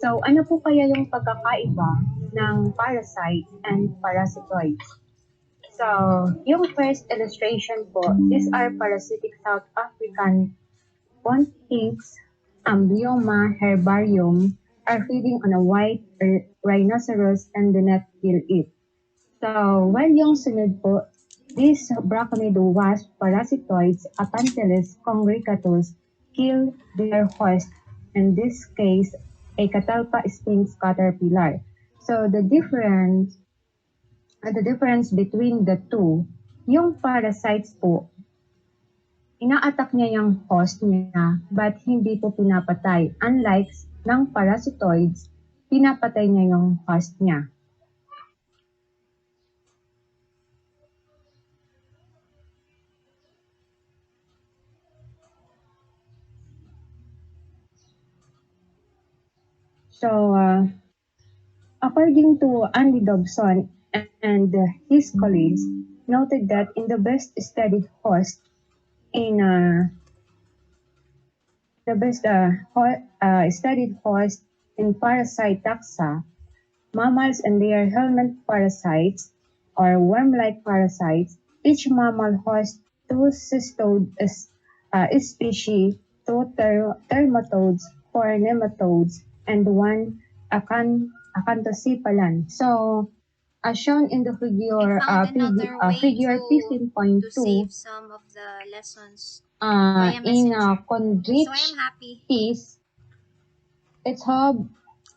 So, ano po kaya yung pagkakaiba ng parasite and parasitoids? So, yung first illustration po, these are parasitic South African pontiffs, Amblioma herbarium, are feeding on a white rhinoceros and do not kill it. So, while yung sunod po, these braconido wasp parasitoids, Ecology congregatus, kill their host, in this case, a catalpa sphinx caterpillar. So, the difference between the two, yung parasites po, ina-attack niya yung host niya, but hindi po pinapatay. Unlike ng parasitoids, pinapatay niya yung host niya. So, according to Andy Dobson and his colleagues, noted that in the best studied host in studied host in parasite taxa, mammals and their helminth parasites or worm-like parasites, each mammal hosts two cystode species, two termatodes, four nematodes, and one acanthocephalan. So, as shown in the figure, figure to 15.2, save some of the lessons in via messenger. conrich So I'm happy. teas, it's have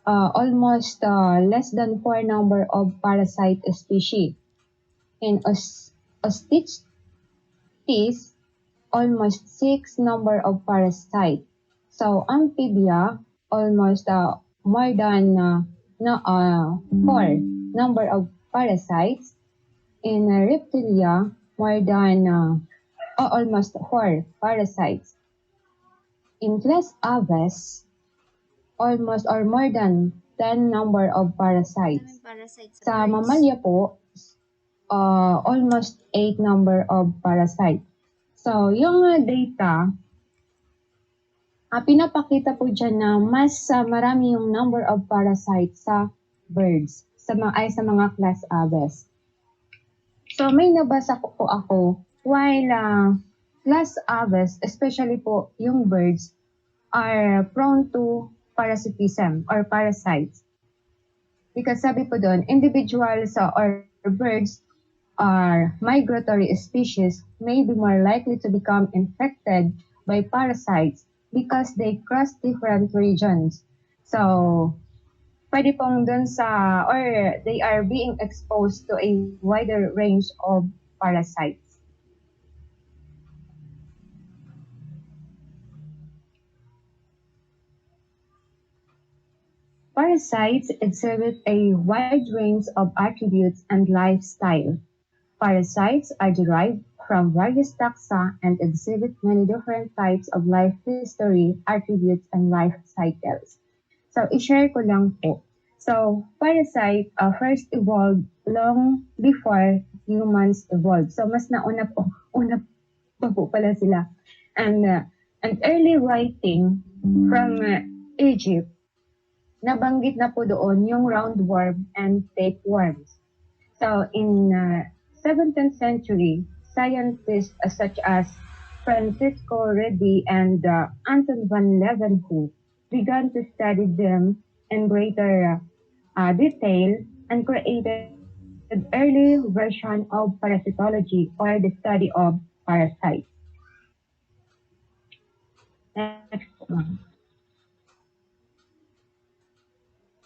almost less than 4 number of parasite species. In ostrich teas, almost 6 number of parasites. So amphibia, almost more than 4 number of parasites. In reptilia, more than almost 4 parasites. In class Aves, almost or more than 10 number of parasites. Sa mamalya po, almost 8 number of parasites. So, yung data, pinapakita po dyan na mas marami yung number of parasites sa birds, sa mga class Aves. So, may nabasa po ako, while class Aves, especially po yung birds, are prone to parasitism or parasites. Because sabi po doon, individuals or birds or migratory species may be more likely to become infected by parasites because they cross different regions. So, pwede pong dun or they are being exposed to a wider range of parasites. Parasites exhibit a wide range of attributes and lifestyle. Parasites are derived from various taxa and exhibit many different types of life history, attributes, and life cycles. So, i-share ko lang po. So, parasite first evolved long before humans evolved. So, mas una pa po pala sila. And early writing from Egypt, nabanggit na po doon yung roundworm and tapeworms. So, in 17th century, scientists such as Francisco Redi and Anton van Leeuwenhoek began to study them in greater detail and created an early version of parasitology or the study of parasites. Next one.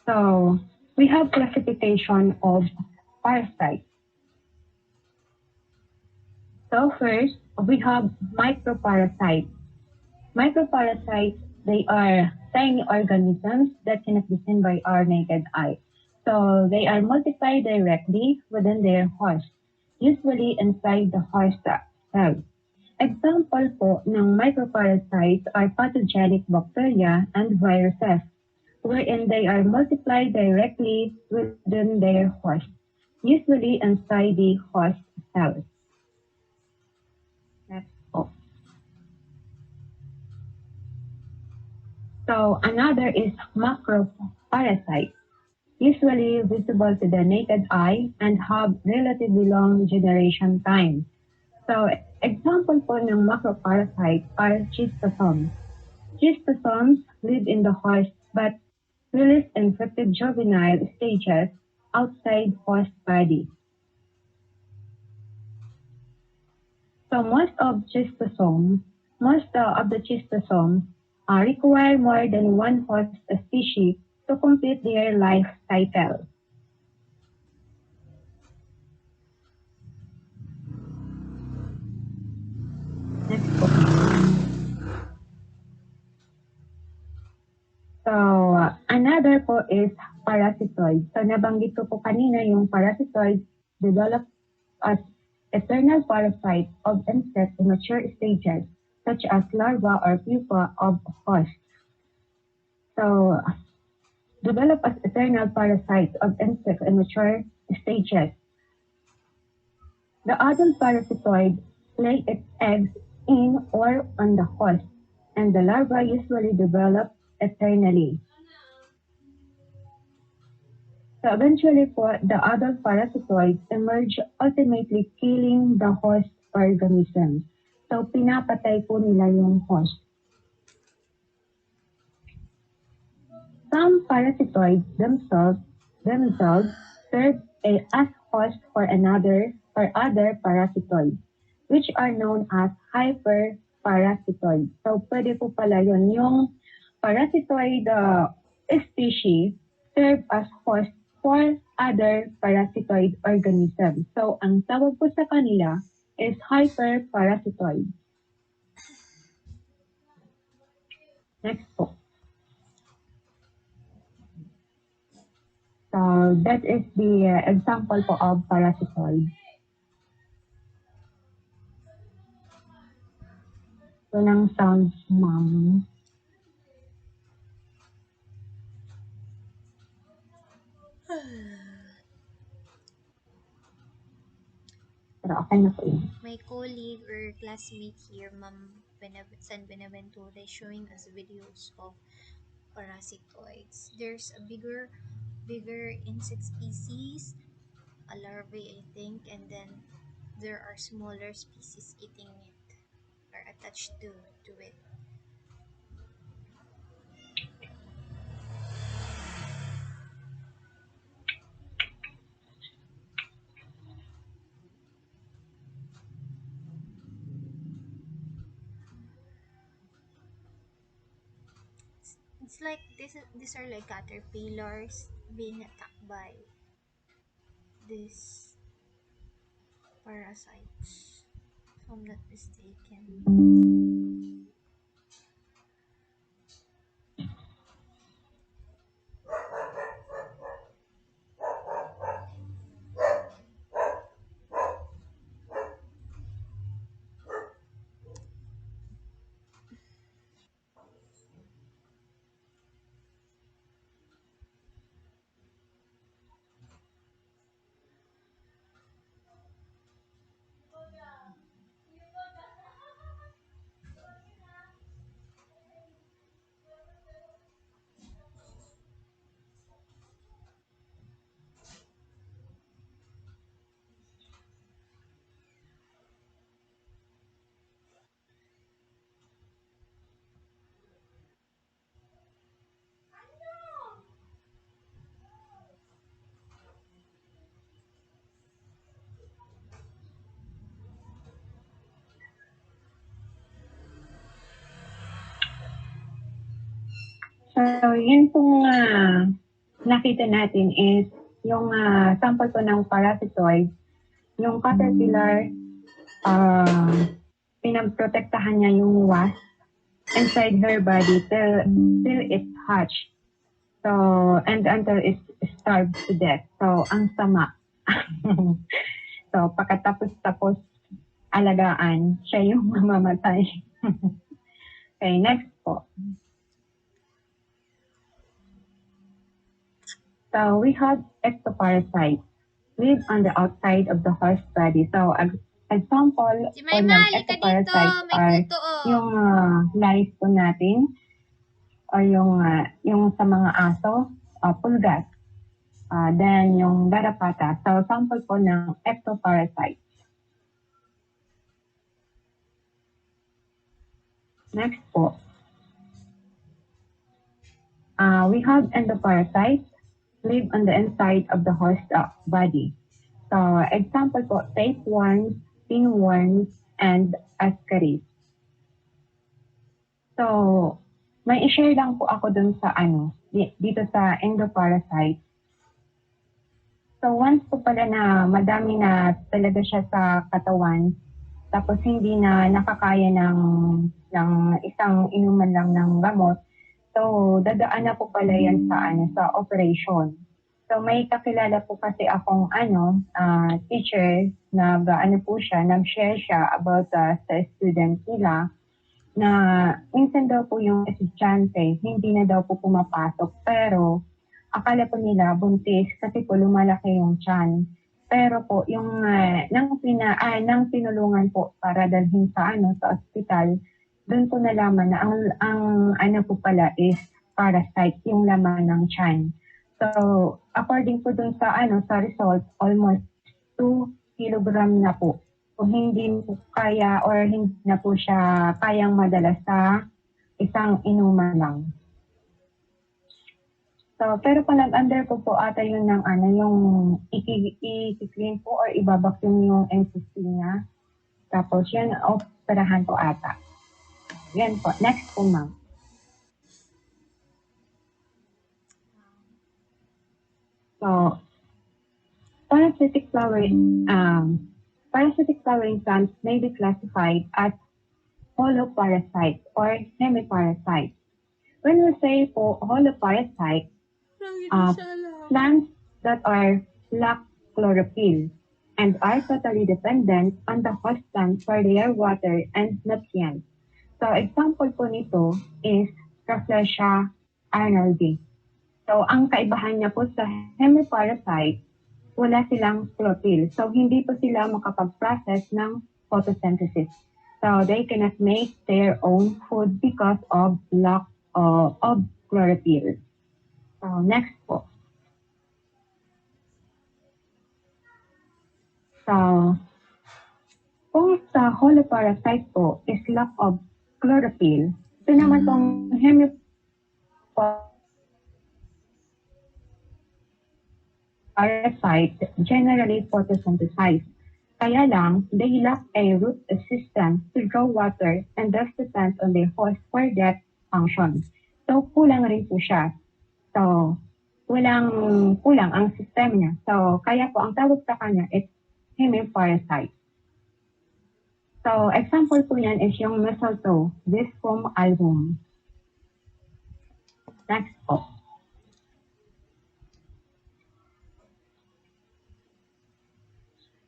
So, we have classification of parasites. So first, we have microparasites. Microparasites, they are tiny organisms that cannot be seen by our naked eye. So they are multiplied directly within their host, usually inside the host cell. Example po ng microparasites are pathogenic bacteria and viruses, wherein they are multiplied directly within their host, usually inside the host cells. So another is parasites, usually visible to the naked eye and have relatively long generation time. So, example po ng macroparasite are schistosomes. Schistosomes live in the host but release infected juvenile stages outside host body. So most of the schistosomes require more than one host species to complete their life cycle. Next po. So, another po is parasitoid. So, nabanggit ko po kanina yung parasitoid develop as eternal parasite of insect in mature stages, such as larva or pupa of host. So, develop as eternal parasites of insects in mature stages. The adult parasitoid lay its eggs in or on the host, and the larva usually develop eternally. So eventually po, the adult parasitoids emerge, ultimately killing the host organism. So pinapatay po nila yung host. Some parasitoids themselves serve as host for another or other parasitoids, which are known as hyperparasitoids. So pwede po pala yun, yung parasitoid species serve as host for other parasitoid organisms. So ang tawag po sa kanila is hyperparasitoid. Next po. So that is the example po of parasitoid. So ng sounds, ma'am. Pero okay na po yun. My colleague or classmate here, Ma'am San Benaventura, is showing us videos of parasitoids. There's a bigger insect species, a larvae, I think, and then there are smaller species eating it or attached to it. It's like these are like caterpillars being attacked by these parasites, if I'm not mistaken. So, yun pong nakita natin is yung sample po ng parasitoid, yung caterpillar, pinagprotektahan niya yung wasp inside her body till it's hatched. So, and until it's starved to death. So, ang sama. So, pagkatapos alagaan, siya yung mamamatay. Okay, next po. So, we have ectoparasites live on the outside of the host body. So, example Si po Maima, ng halika dito. ectoparasites May are puto, oh. yung lice po natin or yung sa mga aso, pulgas, then yung garapata. So, sample po ng ectoparasite. Next po, we have endoparasites live on the inside of the host body. So, example po, tapeworms, pinworms, and ascaris. So, may i-share lang po ako dun sa dito sa endoparasite. So, once po pala na madami na talaga siya sa katawan, tapos hindi na nakakaya ng isang inuman lang ng gamot, so dadaan na po pala yan sa operation. So may kakilala po kasi akong teacher na po siya, nag-share siya about sa student nila na minsan daw po yung estudyante hindi na daw po pumapasok pero akala po nila buntis kasi po lumalaki yung tiyan. Pero po yung nang pinulungan po para dalhin sa ospital, doon po nalaman na ang ano po pala is parasite yung laman ng tiyan. So according po dun sa result, almost 2 kilogram na po. Kung hindi po kaya or hindi na po siya kayang madala sa isang inuman lang. So, pero kung nag-under po ata yun ng yung i-clean po or ibabacuum yung NCC niya. Tapos yun, operahan po ata. Yan po. Next po, ma'am. So, parasitic flowering plants may be classified as holoparasites or hemiparasites. When we say po holoparasite, plants that are lack chlorophyll and are totally dependent on the host plant for their water and nutrients. So example po nito is Rafflesia arnoldi. So ang kaibahan niya po sa hemiparasite, wala silang chlorophyll. So hindi po sila makapag-process ng photosynthesis. So they cannot make their own food because of lack of chlorophyll. So next po. So, kung sa holoparasite po is lack of chlorophyll, ito naman tong hemiparasite generally photosynthesize. Kaya lang, they lack a root system to draw water and thus depend on their host for that function. So, kulang rin po siya. So, kulang ang sistema niya. So, kaya po ang tawag sa kanya is hemiparasite. So, example po yan is yung mistletoe, Viscum album. Next po.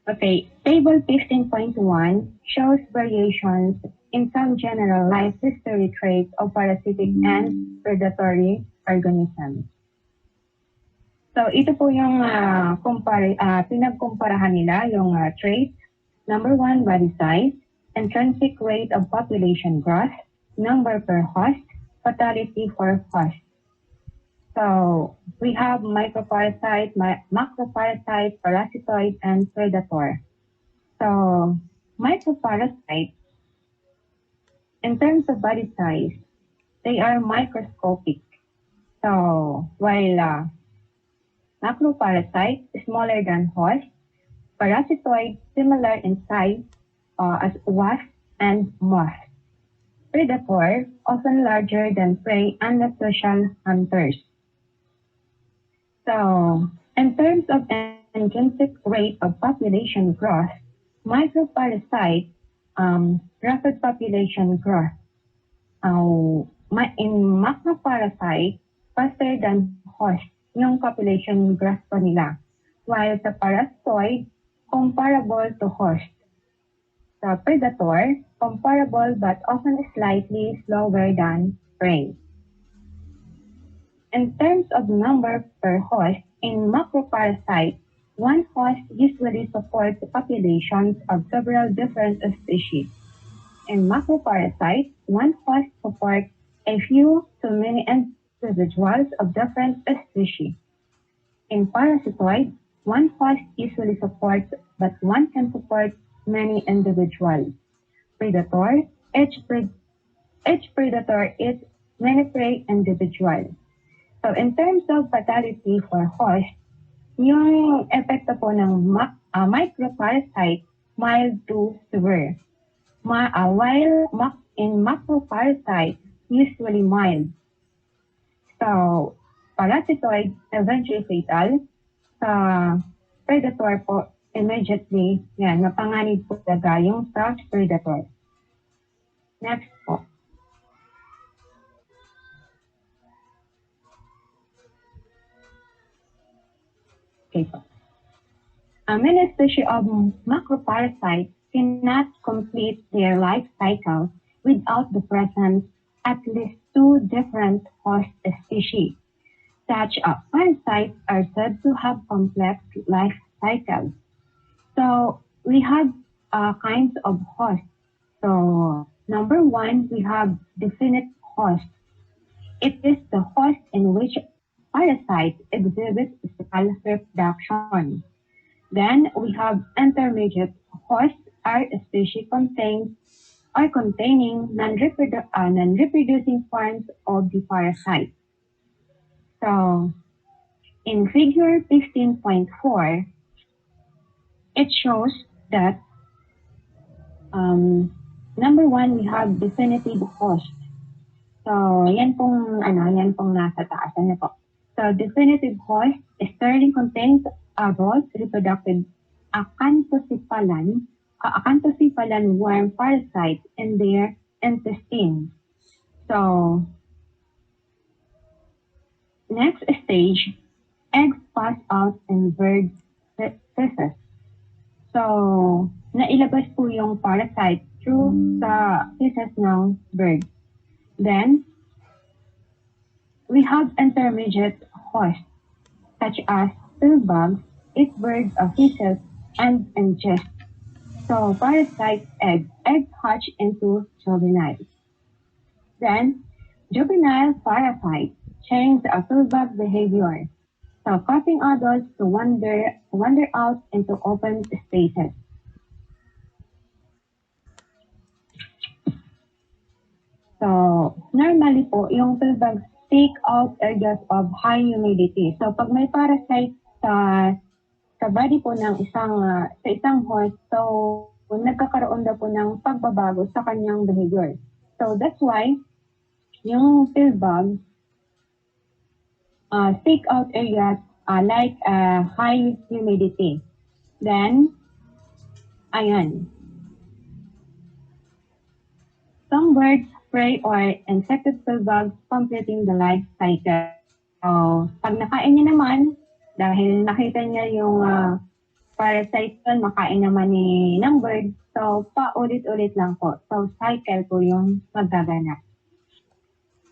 Okay, table 15.1 shows variations in some general life history traits of parasitic and predatory organisms. So, ito po yung pinagkumparahan nila, yung traits. Number 1, body size, intrinsic rate of population growth, number per host, fatality for host. So, we have microparasite, macroparasite, parasitoid, and predator. So, microparasite, in terms of body size, they are microscopic. So, while macroparasite, smaller than host, parasitoid, similar in size as wasp and moth. Predator, often larger than prey and not social hunters. So, in terms of intrinsic rate of population growth, microparasite, rapid population growth. In macroparasite, faster than host yung population growth pa nila. While sa parasitoid, comparable to host. Sa predator, comparable but often slightly slower than prey. In terms of number per host, in macroparasite, one host usually supports populations of several different species. In macroparasite, one host supports a few to many individuals of different species. In parasitoid, one host usually supports, but one can support many individuals. Predator, each, pre- each predator eats many prey individuals. So in terms of fatality for host, yung epekto po ng microparasite, mild to severe. While in macroparasite, usually mild. So, parasitoid, eventually fatal. Sa predator po, immediately, yan, napanganib po talaga yung sa predator. Next po. Okay po. Many species of macroparasites cannot complete their life cycle without the presence at least two different host species. Such parasites are said to have complex life cycles. So we have kinds of hosts. So number one, we have definite host. It is the host in which parasite exhibits sexual reproduction. Then we have intermediate hosts are species contains or containing non-reproducing forms of the parasite. So in figure 15.4, it shows that number one, we have definitive host. So, yan pong nasa taas. Ano po? So, definitive host sterling contains adult reproductive acanthocephalan worm parasites in their intestine. So, next stage, eggs pass out in bird feces. So, nailabas po yung parasite through sa feces ng bird. Then, we have intermediate hosts, such as pill bugs, eat birds of feces, and ingest. So, parasite eggs hatch into juvenile. Then, juvenile parasites change the pill bug behavior, so causing adults to wander out into open spaces. So, normally po, yung pilbag seek out areas of high humidity. So, pag may parasite sa body po ng sa isang horse, so, nagkakaroon daw po ng pagbabago sa kanyang behavior. So, that's why, yung pilbag seek out areas like high humidity. Then, ayan, some birds prey or insected bugs completing the life cycle. So, pag nakain niya naman, dahil nakita niya yung parasite yun, makain naman ng bird, so paulit-ulit lang po. So, cycle po yung magaganap.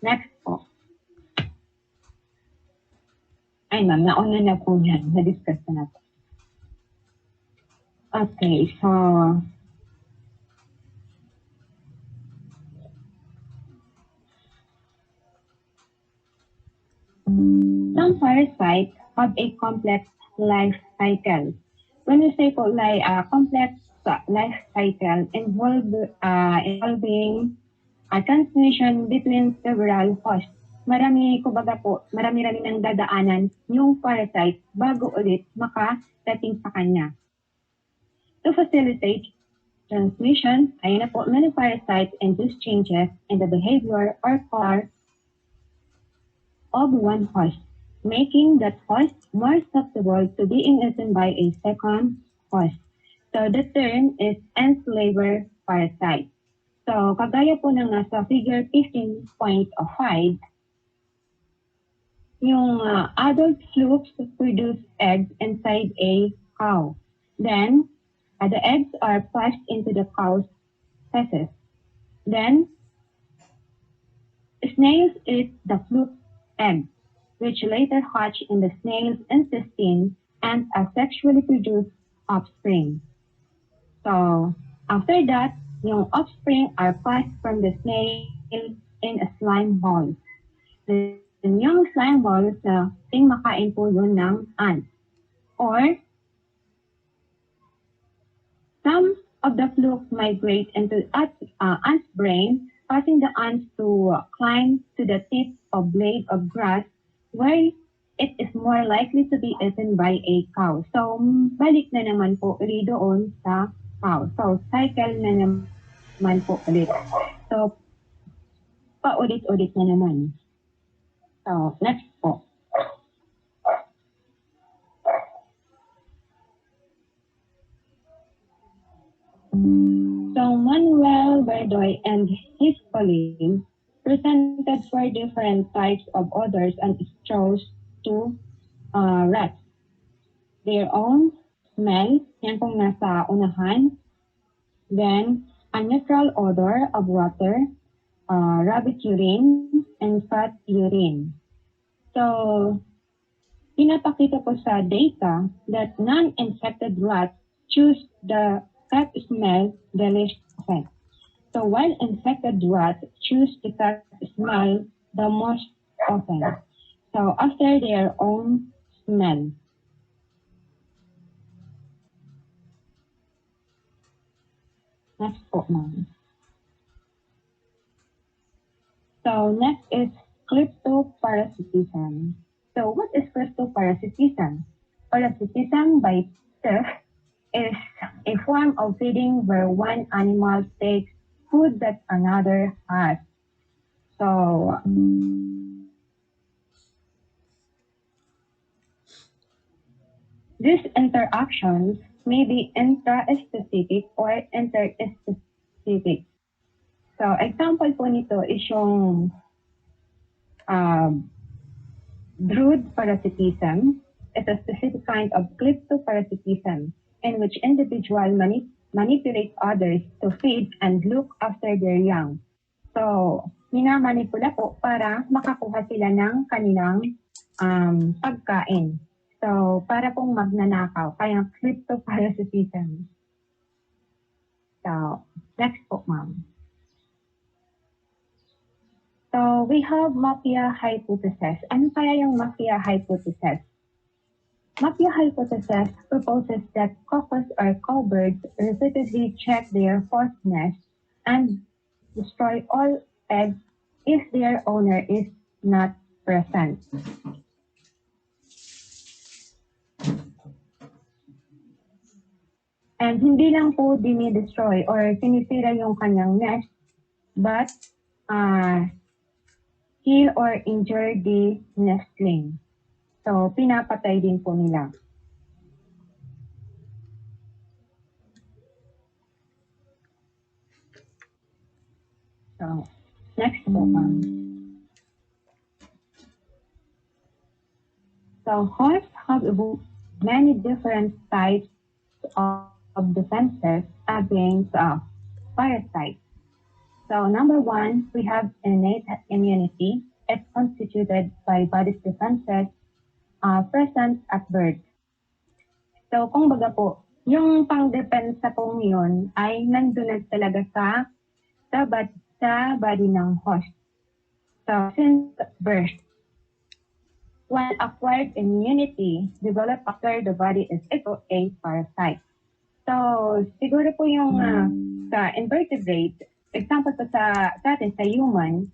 Next po. Ay ma'am, nauna na po yan. Na-discuss na po. Okay, so some parasites have a complex life cycle. When we say po like complex life cycle involving a transmission between several hosts. Marami-rami nang dadaanan yung parasite bago ulit makadating sa kanya. To facilitate transmission, ayun na po, many parasites induce changes in the behavior or core of one host, making that host more susceptible to being eaten by a second host. So the term is enslaver parasite. So kagaya po ng nasa figure 15.5, yung adult flukes produce eggs inside a cow. Then, the eggs are passed into the cow's feces. Then, snails eat the fluke eggs, which later hatch in the snail's intestine and sexually produce offspring. So, after that, yung offspring are passed from the snail in a slime ball. yung slime balls, ting makain po yun ng ants. Or some of the fluke migrate into ants' brain, causing the ants to climb to the tip of blade of grass where it is more likely to be eaten by a cow. So, balik na naman po ulit doon sa cow. So, cycle na naman po ulit. So, paulit-ulit na naman. So, next po. So Manuel Verdoy and his colleagues presented four different types of odors and chose to rats. Their own smell, yan pong nasa unahan. Then, a neutral odor of water, rabbit urine, and fat urine. So, pinapakita ko sa data that non-infected rats choose the cat smell the least often. So while infected rats choose the cat smell the most often. So after their own smell. Next po, ma'am. So next is kleptoparasitism. So what is kleptoparasitism? Parasitism by theft is a form of feeding where one animal takes food that another has. So these interactions may be intra-specific or inter-specific. So example po nito is yung brood parasitism. It's a specific kind of kleptoparasitism in which individuals manipulate others to feed and look after their young. So, minamanipula po para makakuha sila ng kanilang pagkain. So, para pong magnanakaw, kaya kleptoparasitism. So, next po, ma'am. So, we have mafia hypothesis. Ano kaya yung mafia hypothesis? Mafia hypothesis proposes that cuckoos or cowbirds repeatedly check their host nest and destroy all eggs if their owner is not present. And hindi lang po dinidestroy or sinisira yung kanyang nest, but kill or injure the nestling. So, pinapatay din po nila. So, next po, ma'am. So, hosts have evolved many different types of defenses against parasites. So, number one, we have innate immunity. It's constituted by body's defenses present at birth. So, kung baga po, yung pang-depensa pong yun ay nandun na talaga sa body ng host. So, since birth, while acquired immunity developed after the body is exposed to a parasite. So, siguro po yung sa invertebrate, example po sa atin, sa human,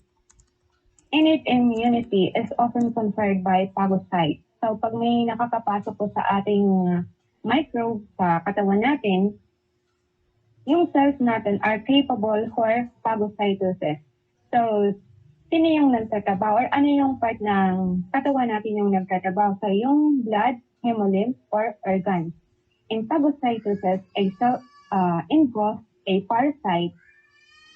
innate immunity is often conferred by phagocytes. So, pag may nakakapasok po sa ating microbe sa katawan natin, yung cells natin are capable for phagocytosis. So, sino yung nagtatrabaho or ano yung part ng katawan natin yung nagtatrabaho? So, yung blood, hemolymph, or organs. In phagocytosis, a cell engulfs a parasite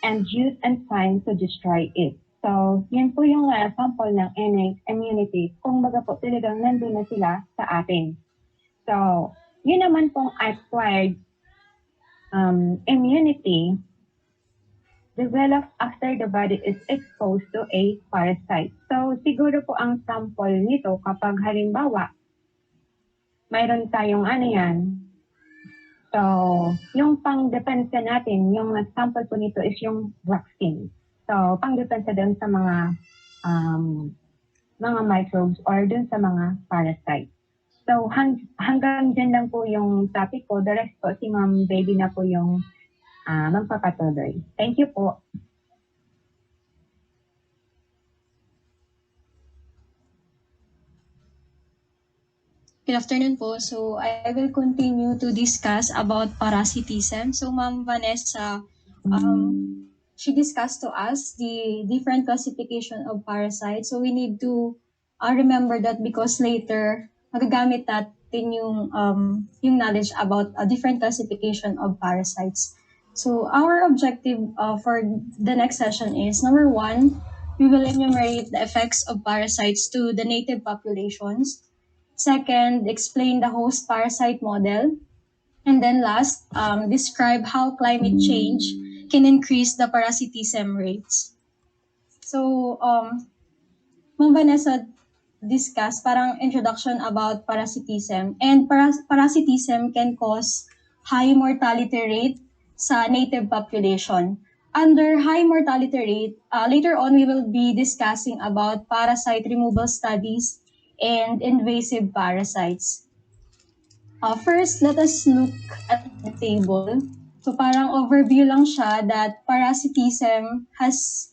and use enzymes to destroy it. So, yan po yung sample ng innate immunity. Kung baga po, talagang nandun na sila sa atin. So, yun naman pong acquired immunity develops after the body is exposed to a parasite. So, siguro po ang sample nito kapag halimbawa, mayroon tayong ano yan. So, yung pang-depensa natin, yung sample po nito is yung vaccine. So, pang-depensa doon sa mga mga microbes or dun sa mga parasites. So hanggang dyan lang po yung topic ko. The rest po si Ma'am Baby na po yung magpapatuloy. Thank you po. Good afternoon po. So I will continue to discuss about parasitism. So Ma'am Vanessa, she discussed to us the different classification of parasites. So we need to remember that because later magagamit natin yung knowledge about a different classification of parasites. So our objective for the next session is number one, we will enumerate the effects of parasites to the native populations. Second, explain the host parasite model. And then last, describe how climate change can increase the parasitism rates. So, Ma'am Vanessa discussed parang introduction about parasitism. And parasitism can cause high mortality rate sa native population. Under high mortality rate, later on we will be discussing about parasite removal studies and invasive parasites. First, let us look at the table. So parang overview lang siya that parasitism has